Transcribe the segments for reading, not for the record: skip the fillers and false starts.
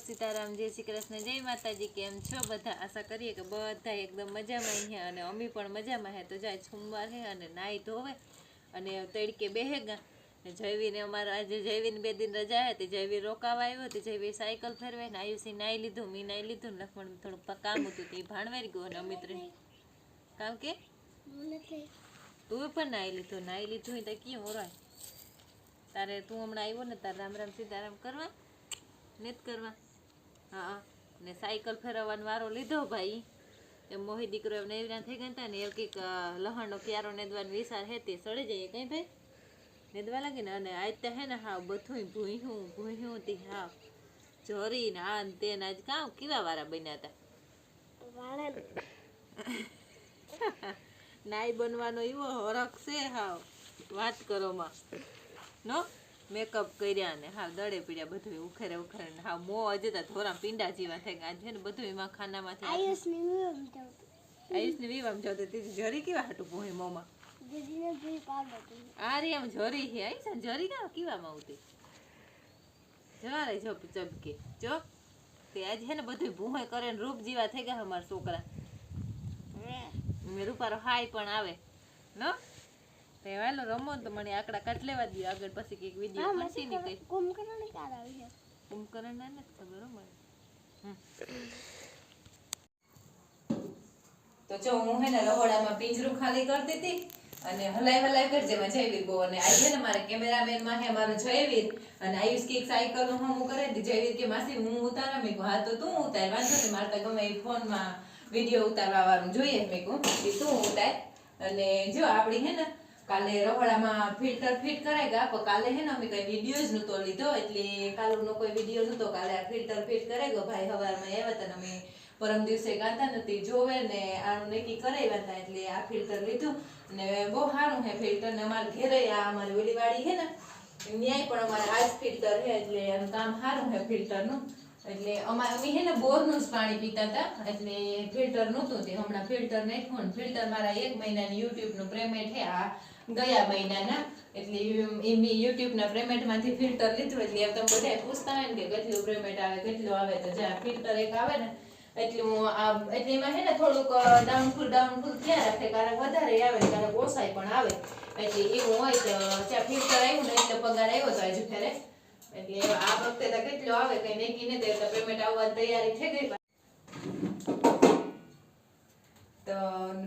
સીતારામ, જય શ્રી કૃષ્ણ, જય માતાજી. કેમ છો બધા? આશા કરીએ કે બધા એકદમ મજામાં છે અને અમી પણ મજામાં હે. તો જાય સોમવાર હે અને નાઈ ધોવે અને તડકે બેહેગા. જયવીને અમારા આજે જયવીને 2 દિન રજા હતી. જયવી રોકાવા આવ્યો હતી. જયવી સાયકલ ફેરવે ને આયુષી નાઈ લીધું, મી નાઈ લીધું ને લખમણ થોડુંક કામ હતું તે ભાણવારી ગયો અને અમિત રહી કામ કે તું પણ નાઈ લીધું તો ક્યાં ઓરાય તારે તું હમણાં આવ્યો ને તારે રામ રામ સીતારામ કરવા નેત કરવા. હા ને સાયકલ ફેરવવાનો વારો લીધો ભાઈ. એમ મોહી દીકરો એમ નેવરા થઈ ગયા હતા ને એ કંઈક લહણનો ક્યારો નેદવાનો વિચાર હે તે સડી જાય કઈ ભાઈ નેદવા લાગે ને. અને આજ તો હે ને હાવ બધું ભૂહ્યું તી હાવ જોરી ને આ તે ને આજ કામ કેવા વાળા બન્યા હતા. નાઈ બનવાનો એવો હરખ છે હાવ વાત કરો માં નો મેકઅપ કર્યા ને હાવ દડે પીડ્યા બધું ઉખેરે ને હાવ મો અજતા થોડા પીંડા જેવા થઈ ગયા છે ને બધું એમાં ખાનામાંથી આયુષની વિવામ જતો તે જરી કેવા હાટું પોહે મોમાં આ રે આમ જરી હે આઈ જરી ના કેવામાં આવતી જવારે જો ચબકે જો તે આજ હે ને બધું ભૂહે કરે ને રૂપ જેવા થઈ ગયા અમારા છોકરા. રૂપારો હાય પણ આવે નો તે વાલો રમો તો મને આકડા કાઢ લેવા દો આગળ પછી કઈક વિડિયો મસી ની કઈ કુંભકરણ કાર આવી છે કુંભકરણ ના નથી ખબર મને. તો જો હું હે ને રહોડામાં પિંજરું ખાલી કરતી હતી અને હલાઈ કરજે માં જયવીર બો અને આજે ને મારે કેમેરામેન માં હે મારો જયવીર અને આયુષ કે સાયકલ નું હમું કરે ને જયવીર કે માસી હું ઉતારા મે હા તો તું ઉતાર વાંધો નહીં મારતા ગમે એ ફોન માં વિડિયો ઉતારવા વાળું જોઈએ મે કો કે તું ઉતાર. અને જો આપડી હે ને કાલે રહોડામાં ફિલ્ટર ફિટ કરાય ગયા પણ કાલે હે ને અમે કઈ વિડિયો જ નતો લીધો એટલે કાલનો કોઈ વિડિયો નતો. કાલે આ ફિલ્ટર ફિટ કરાય ગયો ભાઈ હવારમાં આવ્યા હતા ને અમે પરમ દિવસે ગાતા નથી જોવે ને આનું નક્કી કરાવ્યા હતા એટલે આ ફિલ્ટર લીધું ને બહુ સારું હે ફિલ્ટર ને અમારે ઘેરે આ અમારી ઓલી વાડી હે ને ન્યાય પણ અમારે આ જ ફિલ્ટર હે એટલે એનું કામ સારું હે ફિલ્ટરનું. એટલે અમે હે ને બોરનું જ પાણી પીતા હતા એટલે ફિલ્ટર નહોતું તે હમણાં ફિલ્ટર નાખ્યું. ફિલ્ટર મારા 1 મહિનાની યુટ્યુબ નું પેમેન્ટ હે આ ગયા મહિનાના એટલે એ યુટ્યુબ ના પેમેન્ટ માંથી ફિલ્ટર લીધું. એટલે તમે બધા પૂછતા હોય ને કે કેટલું પેમેન્ટ આવે કેટલું આવે તો જ્યાં ફિલ્ટર એક આવે ને એટલે એમાં હે ને થોડુંક ડાઉનફુલ ક્યાં રાખે ક્યારેક વધારે આવે ક્યારેક ઓછાઈ પણ આવે એટલે એવું હોય તો ત્યાં ફિલ્ટર આવ્યું ને એટલે પગાર આવ્યો તો હજુ ફેરે એટલે આ વખતે તો કેટલો આવે કઈ નક્કી નથી તો પેમેન્ટ આવવાની તૈયારી થઈ ગઈ. તો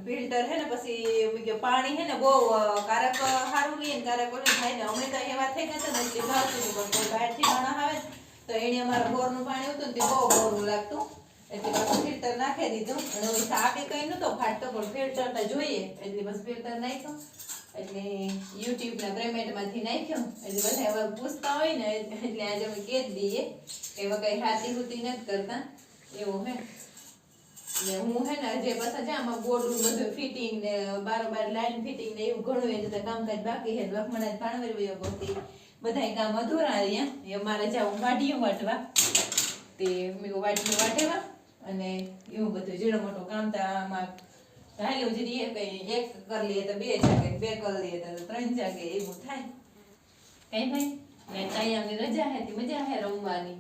ફિલ્ટર હે ને પછી પાણી હે ને બહુ કારક સારું લે ને કારક ઓલું થાય ને અમે તો એવા થઈ ગયા ને એટલે ભાવતું નહીં પણ કોઈ બહારથી માણસ આવે તો એને અમારા બોરનું પાણી હતું ને તે બહુ બોરું લાગતું એટલે પાછું ફિલ્ટર નાખી દીધું. અને આપે કઈ નતો ફાટતો પણ ફિલ્ટર તો જોઈએ એટલે બસ ફિલ્ટર નાખ્યો એટલે યુટ્યુબ ના પેમેન્ટ માંથી નાખ્યો એટલે બધા હવે પૂછતા હોય ને એટલે આજે અમે કહી દઈએ એવા કઈ હાથી હુતી નથી કરતા એવું હે. ને હું હે ને જે પાછા જા આમાં બોર્ડનું બધું ફિટિંગ ને બારોબાર લાઈન ફિટિંગ ને એવું ઘણું એ રીતે કામકાજ બાકી છે. લખમણા ભાણવરી ગોતી બધા કામ અધૂરા રહ્યા અમારે જાવું વાઢીયું વાટવા તે મેં વાઢીયું વાટેવા અને એવું બધું ઝીણું મોટું કામ તો આમાં હાલ્યું જ રહીએ કઈ એક કરી લઈએ તો 2 જાગે 2 કરી લઈએ તો 3 જાગે એવું થાય કઈ ભાઈ ને તાયાની રજા હે મજા હે રમવાની.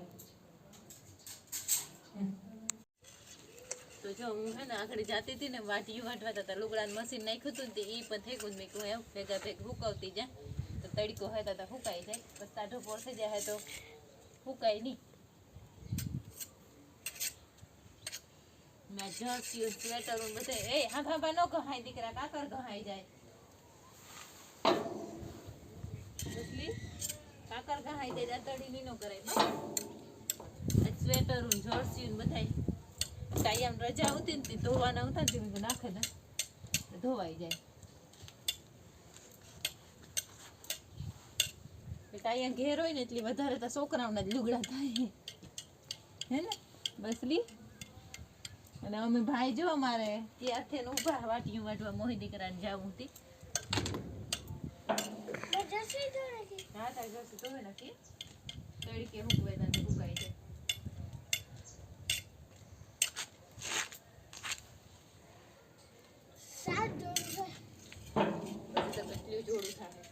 તો જો હું હે ને આખડી જાતી હતી ને વાઢીયું વાટવા હતા લુગડાનું મશીન નાખ્યું હતું ને એ પણ થઈ ગયું મેં કહું એમ ભેગા હુકાવતી જાય તો તડકો હોય તો હુકાઈ જાય બસ તાઢો પોર થઈ જાય તો હુકાય નહીં. મેં જર્સી સ્વેટર બધે એ હા નો ગહાય દીકરા કાકર ગહાઈ જાય બસલી કાકર ગહાઈ જાય દાતડી ની નો કરાય સ્વેટર જર્સી બધાય કાયમ રજા આવતી ને ધોવાના આવતા ને નાખે ને ધોવાઈ જાય. કાયમ ઘેર હોય ને એટલે વધારે તો છોકરાઓના જ લુગડા થાય હે ને બસલી. અને અમે ભાઈ જો અમારે ત્યારથી ઉભા વાટીયું વાટવા મોહી દીકરાને જાવું હતી. હા તાર જશે તો નાખી તડકે હુકવે તો હુકાઈ જાય. કેટલું જોડું થાય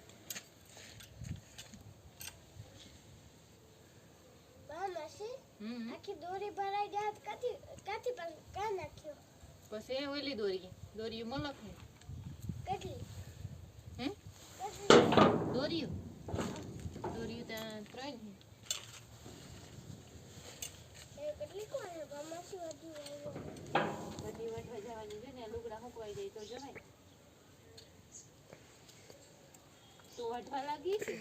આખી દોરી ભરાઈ ગયા કાથી કાથી પણ કા નાખ્યો પછી એ ઓલી દોરી મોલક ને કેટલી હે કેટલી દોરી ત્યાં 3 એ કેટલી કોને માસી વધી વટવા જવાની છે ને લુગડા મુકવાઈ જાય તો જવાય તું વટવા લાગી છે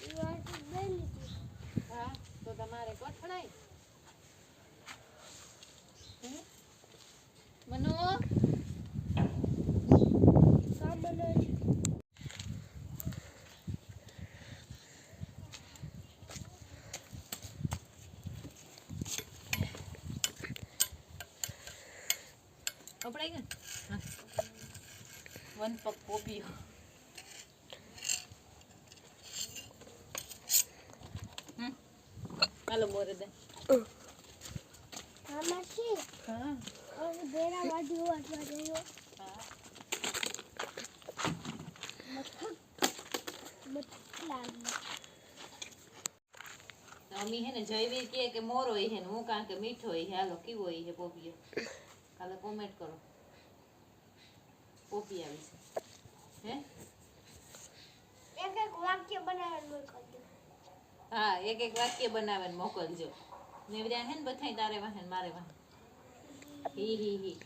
ઈ વાત બેલી હા તો તમારે કોઠડાય મનો સામાન કપડાઈ ગયા હા વન પગ પોપીઓ હાલો મોરે દે માસી હા ઓર બેરા વાડી વાટવા ગયો હા મતલા અમી હે ને જયવીર કે મોરો હે ને હું કાં કે મીઠો હે હાલો કેવો હે પોપીઓ કાલે કોમેન્ટ કરો પોપી આવી છે હે એક વાક્ય બનાવીને મોકલજો હા એક વાક્ય બનાવીને મોકલજો નેવર્યા હે ને બધાય તારે વાહે ને મારે વાહે હી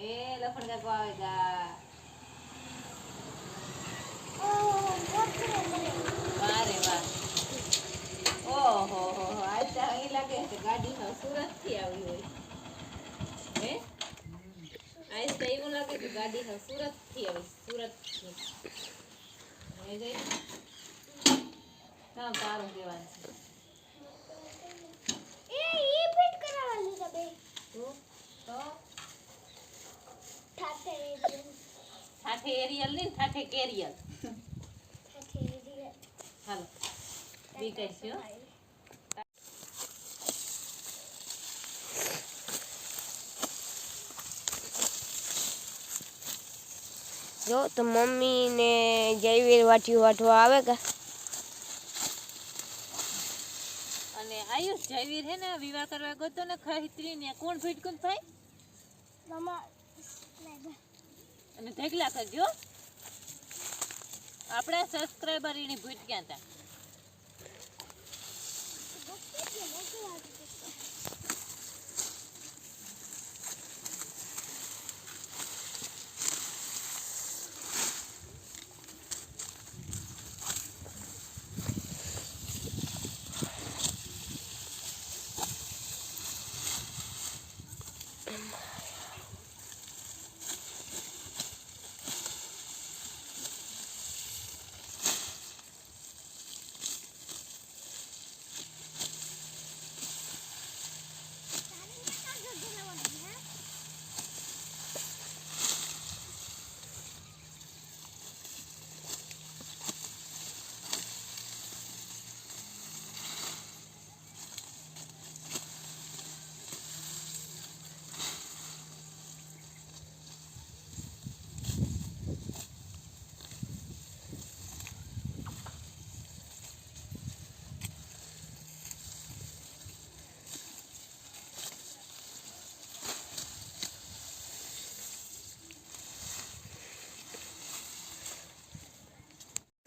એ લખણ કાકો આવેગા ઓ મોકલે વારે વાહ ઓહો હો આજ તો એ લાગે છે ગાડી તો સુરત થી આવી હોય હે આજ તો એવું લાગે કે ગાડી તો સુરત થી આવી સુરત થી એ જઈ હા તારું કહેવાનું છે ઈ ફિટ કરાવવાની છે બે તો ઠાઠે ઠાઠે એરિયલ ને ઠાઠે કેરિયલ હાલો બી કહીશું જો તો મમ્મી ને જયવીર વાટી વાટવા આવે કે અને આયુષ જયવીર હે ને વિવાહ કરવા ગયો તો ને ખૈત્રી ને કોણ ભીટકું થાય અને ઢગલા કરજો આપણા સબસ્ક્રાઇબર એની ભૂટ ક્યાં હતા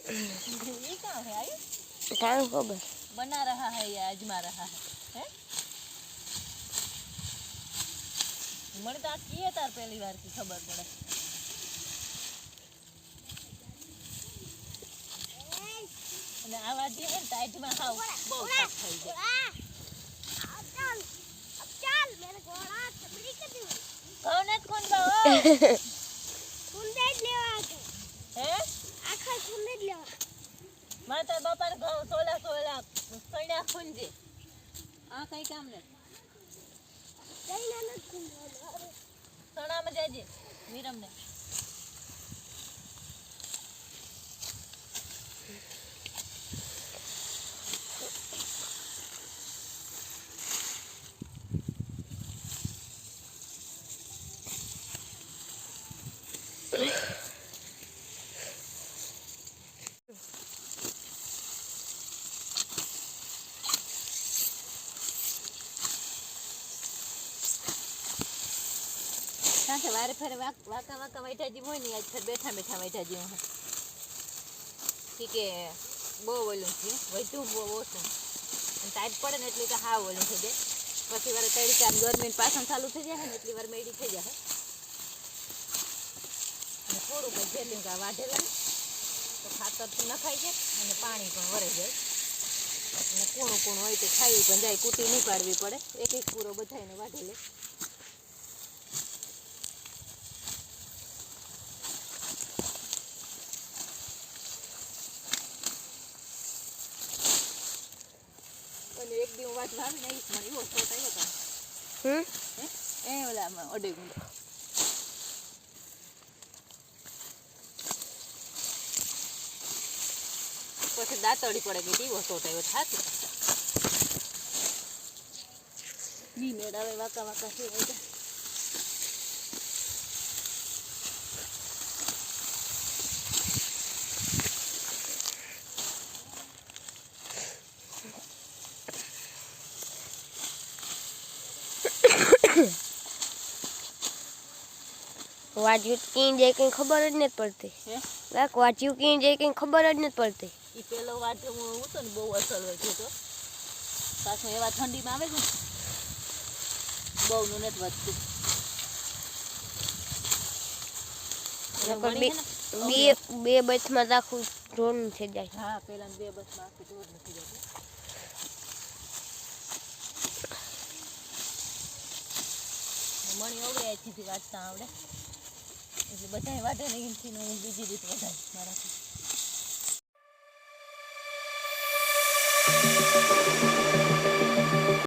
ये कहाँ है आयुष કામ ખબર बना रहा है या आजमा रहा है મને તો આ કીએ તાર પહેલી વાર की ખબર પડે અને આ વાત જે હે ટાઈટમાં હાવ બહુ થાક થઈ જાય ચાલ મેરે ઘોડા ચમડી કે દી કોને કોણ બાઓ કુંડે લેવા છે હે આખા કુંડે લેવા માતા બાપા ઘઉં સોલા સણ્યા ખુંજે આ કઈ કામ ને કઈ ના નથી કુંડે સણામાં જાજે વિરમ ને માથે વારે ફેરે વાંકા વાંટા જેવું હોય ને આજ ફેર બેઠા બેઠા વાંટા જેવું હોય ઠીક કે બહુ ઓલું છે વધુ બહુ ઓછું અને ટાઈટ પડે ને એટલી તો હાવ ઓલું થઈ જાય પછી વાર તડકે આમ ગરમી પાછળ ચાલુ થઈ જાય ને એટલી વાર મેડી થઈ જાય અને થોડુંક જેટલું કાં વાઢેલા તો ખાતર તો નખાઈ જાય અને પાણી પણ વરાઈ જાય અને કૂણું કૂણું હોય તો ખાઈ પણ જાય કૂટી નહીં પાડવી પડે એક એક પૂરો બધાને વાઢી લે અને એક દી હું વાત ભાવીને આવીશ મને એવો શોટ આવ્યો હતો એ ઓલામાં અડે ગુંડો પછી દાંતડી પડે કે એવો શોટ આવ્યો થાતું ની મેળ આવે વાંકા વાંકા છે વાંચ્યું કઈ જાય કઈ ખબર જ નથી પડતી હે લાક વાંચ્યું કઈ જાય કઈ ખબર જ નથી પડતી એ પેલો વાટ હું હતો ને બહુ અસર હોય છે તો પાછું એવા ઠંડીમાં આવે છે બહુ નું નથી વધતું બે બસમાં આખું ઢોર થઈ જાય હા પેલા બે બસમાં આખી ઢોર નથી જતી મણી આવડે અહીંથી વાંચતા આવડે એટલે બધાય વાટે ને એમથી હું બીજી રીત વધારે મારાથી